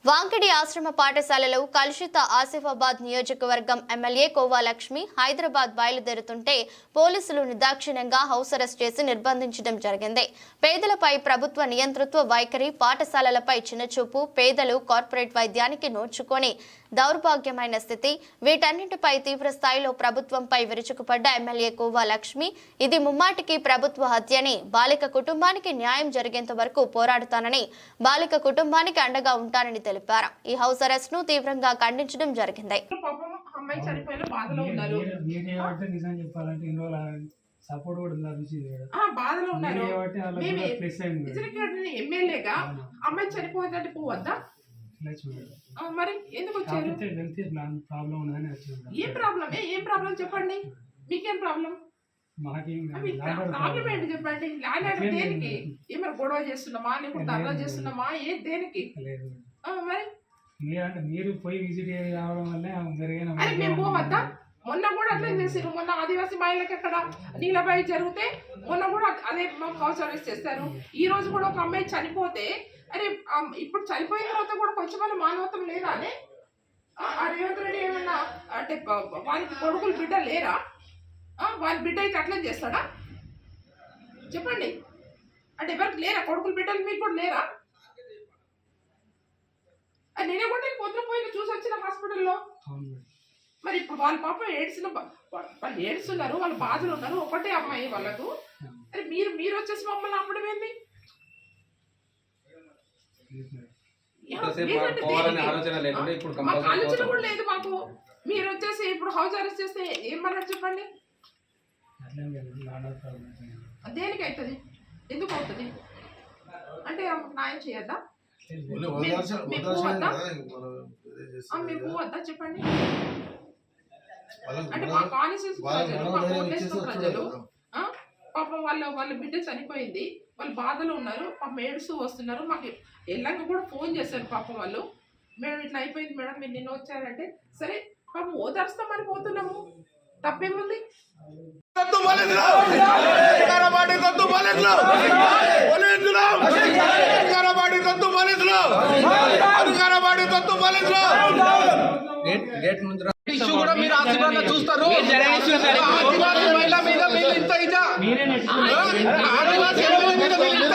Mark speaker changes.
Speaker 1: వాంకిడి ఆశ్రమ పాఠశాలలో కలుషిత ఆసిఫాబాద్ నియోజకవర్గం ఎమ్మెల్యే కోవా లక్ష్మి హైదరాబాద్ బయలుదేరుతుంటే పోలీసులు నిర్దాక్షిణ్యంగా హౌస్ అరెస్ట్ చేసి నిర్బంధించడం జరిగింది. పేదలపై ప్రభుత్వ నియంతృత్వ వైఖరి, పాఠశాలలపై చిన్నచూపు, పేదలు కార్పొరేట్ వైద్యానికి నోచుకొని దౌర్భాగ్యమైన స్థితి, వీటన్నింటిపై తీవ్ర స్థాయిలో ప్రభుత్వంపై విరుచుకుపడ్డ ఎమ్మెల్యే కోవా లక్ష్మి ఇది ముమ్మాటికి ప్రభుత్వ హత్యని, బాలిక కుటుంబానికి న్యాయం జరిగేంత వరకు పోరాడుతానని, బాలిక కుటుంబానికి అండగా ఉంటానని తెలిపారు. ఈ హౌస్ అరెస్ట్ ను తీవ్రంగా ఖండించడం జరిగింది.
Speaker 2: సపోర్ట్ కూడా
Speaker 3: బాధలో ఉన్నారు. ఎమ్మెల్యేగా అమ్మాయి చనిపోయిందంటే పోవద్దా? మరి ఎందుకు వచ్చారు? ఏం ప్రాబ్లం? ఏం ప్రాబ్లం చెప్పండి. మీకేం ప్రాబ్లం? ప్రాబ్లం ఏంటి చెప్పండి. దేనికి? ఏమైనా గొడవ చేస్తున్నామా, లేకపోతే అర్థం చేస్తున్నామా? దేనికి? మరి
Speaker 2: మీరు పోయి విజిట్ రావడం వల్ల
Speaker 3: మేము పోవద్దా? మొన్న కూడా అట్లా చేశారు. మొన్న ఆదివాసీ మహిళకి అక్కడ నీలబాయి జరిగితే మొన్న కూడా అదే హౌస్ అరెస్ట్ చేస్తారు. ఈ రోజు కూడా ఒక అమ్మాయి చనిపోతే, అరే ఇప్పుడు చనిపోయిన తర్వాత కూడా కొంచెం మానవత్వం లేదా అని రేవంత్ రెడ్డి ఏమన్నా అంటే వానికి కొడుకులు బిడ్డ లేరా? వాని బిడ్డ అయితే అట్లా చేస్తాడా చెప్పండి. అంటే ఎవరికి లేరా కొడుకులు బిడ్డలు? మీకు కూడా లేరా? నేనే కూడా పొద్దున పోయిన చూసి వచ్చిన హాస్పిటల్లో. మరి ఇప్పుడు వాళ్ళ పాప వాళ్ళు ఏడుస్తున్నారు, వాళ్ళ బాధలు ఉన్నారు. ఒకటే అమ్మాయి వాళ్ళకు. అరే మీరు వచ్చేసి మమ్మల్ని అమ్మడం ఏంది? ఆలోచన కూడా లేదు మాకు. మీరు వచ్చేసి ఇప్పుడు హౌస్ అరెస్ట్ చేస్తే ఏమన్నారు చెప్పండి. దేనికి అవుతుంది? ఎందుకు అవుతుంది? అంటే న్యాయం చేయద్దా? మేము పోవద్దా చెప్పండి. అంటే మా కాన్స్టిట్యూన్సీ ప్రజలు, మా కోట్లేశ్వరం ప్రజలు పాపం వాళ్ళ బిడ్డ చనిపోయింది, వాళ్ళు బాధలు ఉన్నారు, పాపం ఏడుస్తూ వస్తున్నారు. మాకు ఎల్లంగా కూడా ఫోన్ చేశారు పాపం వాళ్ళు. మేడం ఇట్లా అయిపోయింది మేడం, మీరు నిన్న వచ్చారంటే సరే పాపం ఓదార్స్తామని పోతున్నాము. తప్పేముంది?
Speaker 4: ఇష్యూ కూడా మీరు ఆశీర్వాదంగా చూస్తారు. ఆదివాసీ మహిళ మీద మీరు ఇంత ఇదా, ఆదివాసీ మహిళ మీద మీరు ఇంత